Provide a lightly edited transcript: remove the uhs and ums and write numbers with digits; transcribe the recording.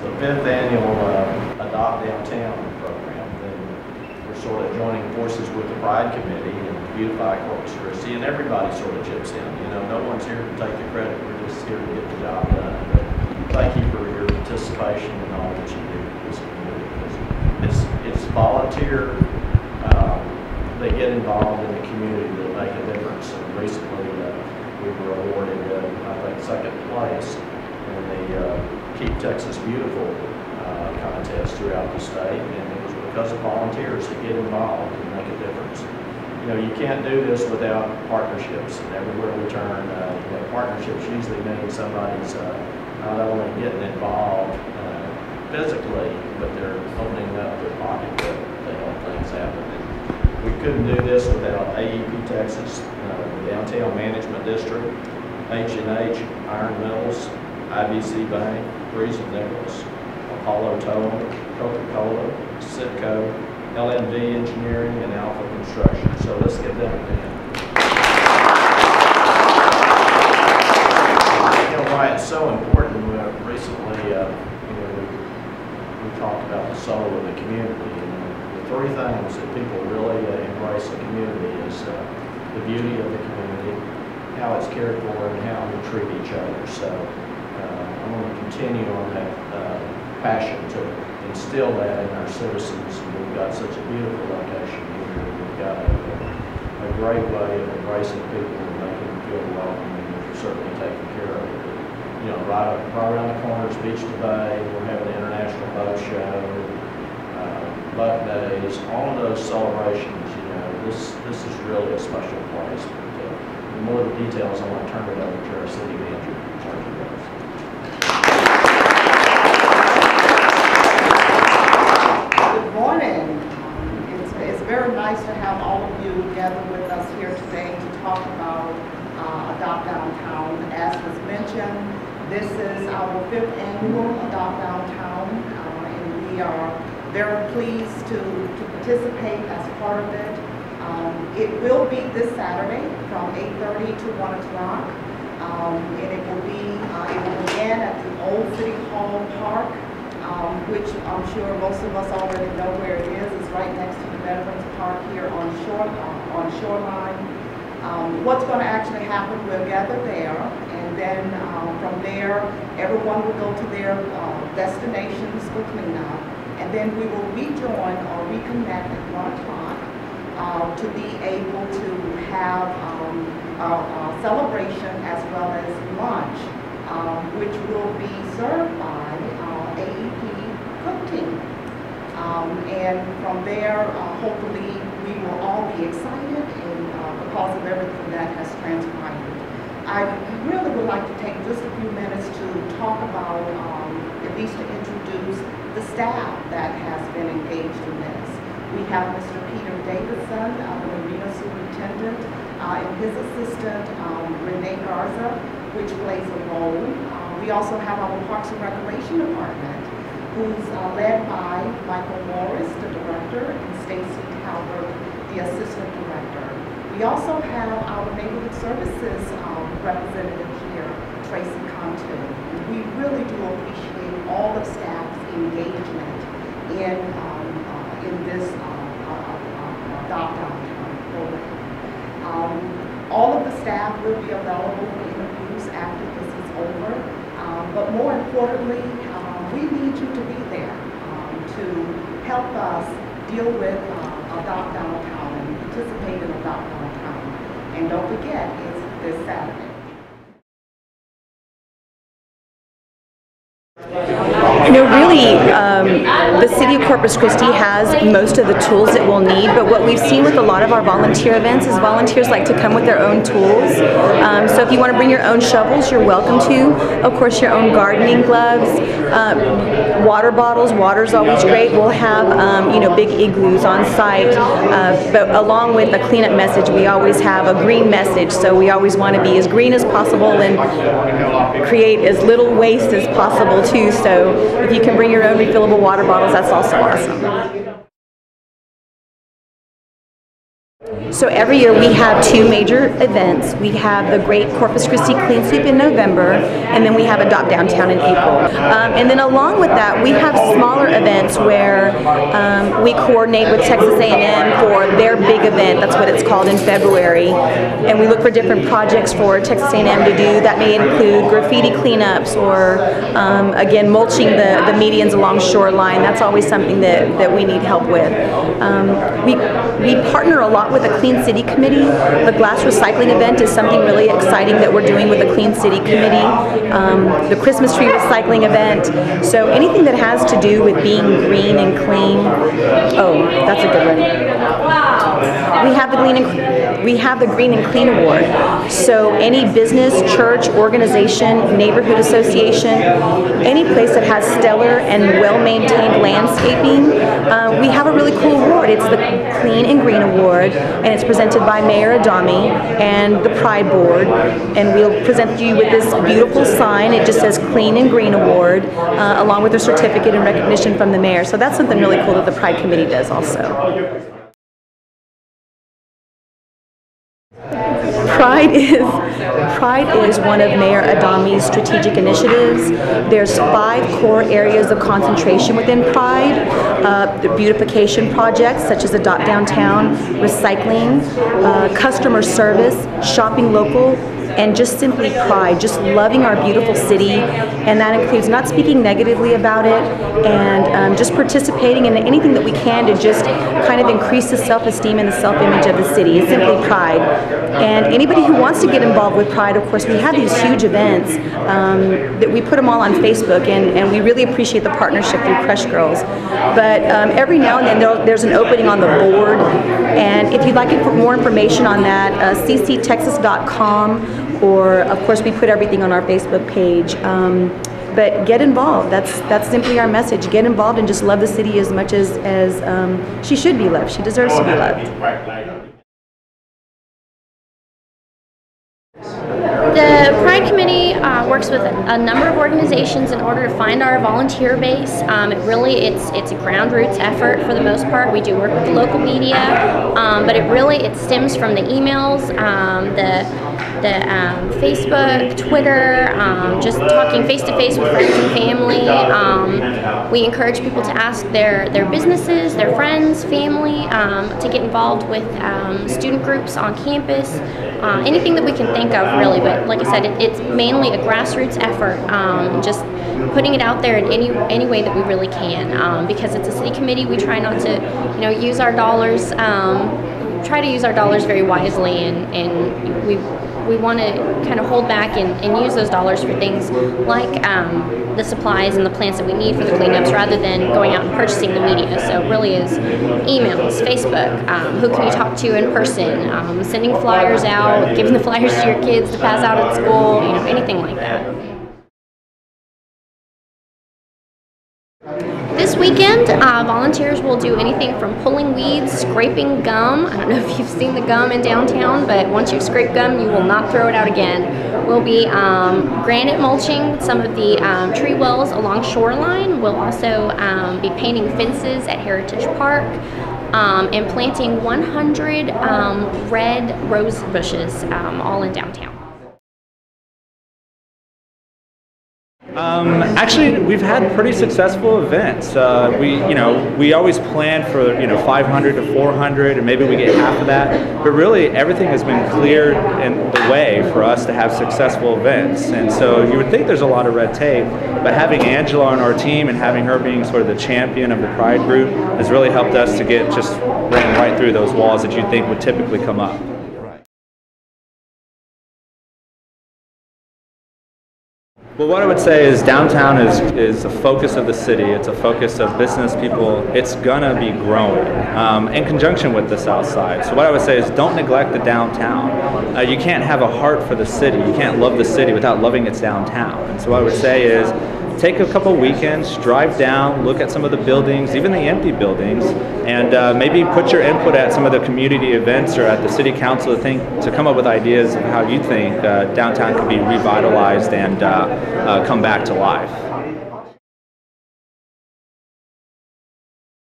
the 5th annual Adopt Downtown program. Then we're sort of joining forces with the Pride Committee and Beautify Corpus Christi, and everybody sort of chips in. You know, no one's here to take the credit. We're just here to get the job done. But thank you for your participation and all that you do in this community. It's volunteer. They get involved in the community that make a difference. And recently, we were awarded, I think, 2nd place in the Keep Texas Beautiful contest throughout the state, and it was because of volunteers that get involved and make a difference. You know, you can't do this without partnerships, and everywhere we turn, you know, partnerships usually mean somebody's not only getting involved physically, but they're opening up their pocketbook to help things happen. We couldn't do this without AEP Texas, the Downtown Management District, H&H, Iron Mills, IBC Bank, Breeze and Nichols, Apollo Towing, Coca-Cola, Citco, LMD Engineering, and Alpha Construction. So let's get them in. You know why it's so important? Recently, you know, we talked about the soul of the community. Three things that people really embrace the community is the beauty of the community, how it's cared for, and how we treat each other. So I want to continue on that passion to instill that in our citizens. We've got such a beautiful location here. We've got a great way of embracing people and making them feel welcome, and we're certainly taking care of it. You know, right around the corner is Beach to Bay. We're having an international boat show. Buck Days, all of those celebrations, you know, this is really a special place. But the more the details, I want to turn it over to our city manager. Good morning. It's very nice to have all of you gathered with us here today to talk about Adopt Downtown. As was mentioned, this is our 5th annual Adopt Downtown, and we are very pleased to participate as part of it. It will be this Saturday from 8:30 to 1 o'clock, and it will begin at the Old City Hall Park, which I'm sure most of us already know where it is. It's right next to the Veterans Park here on Shoreline. What's going to actually happen, we'll gather there, and then from there, everyone will go to their destinations for cleanup. And then we will rejoin or reconnect at 1 o'clock to be able to have a celebration as well as lunch, which will be served by AEP Cook Team. And from there, hopefully, we will all be excited and, because of everything that has transpired. I really would like to take just a few minutes to talk about, at least to introduce the staff that has been engaged in this. We have Mr. Peter Davidson, the Marina Superintendent, and his assistant, Renee Garza, which plays a role. We also have our Parks and Recreation Department, who's led by Michael Morris, the Director, and Stacy Talbert, the Assistant Director. We also have our Neighborhood Services representative here, Tracy Contu. We really do appreciate all of staff's engagement in this Adopt Downtown program. All of the staff will be available for interviews after this is over, but more importantly, we need you to be there to help us deal with Adopt Downtown and participate in Adopt Downtown. And don't forget, it's this Saturday. You know, really, the city of Corpus Christi has most of the tools that we'll need, but what we've seen with a lot of our volunteer events is volunteers like to come with their own tools. So if you want to bring your own shovels, you're welcome to. Of course, your own gardening gloves, water bottles. Water's always great. We'll have, you know, big igloos on site, but along with a cleanup message, we always have a green message. So we always want to be as green as possible and create as little waste as possible too. So if you can bring your own refillable water bottles, that's also awesome. So every year we have two major events. We have the Great Corpus Christi Clean Sweep in November, and then we have Adopt Downtown in April. And then along with that, we have smaller events where we coordinate with Texas A&M for their big event. That's what it's called, in February. And we look for different projects for Texas A&M to do. That may include graffiti cleanups or, again, mulching the medians along shoreline. That's always something that we need help with. We partner a lot with the Clean City Committee. The glass recycling event is something really exciting that we're doing with the Clean City Committee. The Christmas tree recycling event. So anything that has to do with being green and clean. Oh, that's a good one. We have the Green and Clean Award. So any business, church, organization, neighborhood association, any place that has stellar and well-maintained landscaping, we have a really cool award. It's the Clean and Green Award, and it's presented by Mayor Adami and the Pride Board. And we'll present you with this beautiful sign. It just says Clean and Green Award, along with a certificate and recognition from the mayor. So that's something really cool that the Pride Committee does also. Pride is one of Mayor Adami's strategic initiatives. There's 5 core areas of concentration within Pride. The beautification projects such as Adopt Downtown, recycling, customer service, shopping local, and just simply pride, just loving our beautiful city. And that includes not speaking negatively about it and just participating in anything that we can to just kind of increase the self-esteem and the self-image of the city. It's simply pride. And anybody who wants to get involved with Pride, of course, we have these huge events that we put them all on Facebook, and we really appreciate the partnership through Crush Girls. But every now and then there's an opening on the board, and if you'd like more information on that, cctexas.com, or of course we put everything on our Facebook page. But get involved. That's simply our message. Get involved and just love the city as much as she should be loved. She deserves to be loved. The Pride Committee works with a number of organizations in order to find our volunteer base. It's a ground roots effort for the most part. We do work with the local media, but it stems from the emails, the Facebook, Twitter, just talking face-to-face with friends and family. We encourage people to ask their businesses, their friends, family, to get involved with student groups on campus, anything that we can think of really. But like I said, it's mainly a grassroots effort, just putting it out there in any way that we really can. Because it's a city committee, we try not to, use our dollars, try to use our dollars very wisely, and we want to kind of hold back and use those dollars for things like the supplies and the plants that we need for the cleanups, rather than going out and purchasing the media. So it really is emails, Facebook, who can you talk to in person, sending flyers out, giving the flyers to your kids to pass out at school, anything like that. This weekend, volunteers will do anything from pulling weeds, scraping gum. I don't know if you've seen the gum in downtown, but once you've scraped gum, you will not throw it out again. We'll be granite mulching some of the tree wells along shoreline. We'll also be painting fences at Heritage Park and planting 100 red rose bushes all in downtown. Actually, we've had pretty successful events. We always plan for 500 to 400, and maybe we get half of that. But really, everything has been cleared in the way for us to have successful events. And so you would think there's a lot of red tape, but having Angela on our team and having her being sort of the champion of the Pride group has really helped us to get just ran right through those walls that you'd think would typically come up. Well, what I would say is downtown is a focus of the city. It's a focus of business people. It's gonna be growing in conjunction with the South Side. So what I would say is don't neglect the downtown. You can't have a heart for the city. You can't love the city without loving its downtown. And so what I would say is take a couple weekends, drive down, look at some of the buildings, even the empty buildings, and maybe put your input at some of the community events or at the city council to come up with ideas of how you think downtown could be revitalized and come back to life.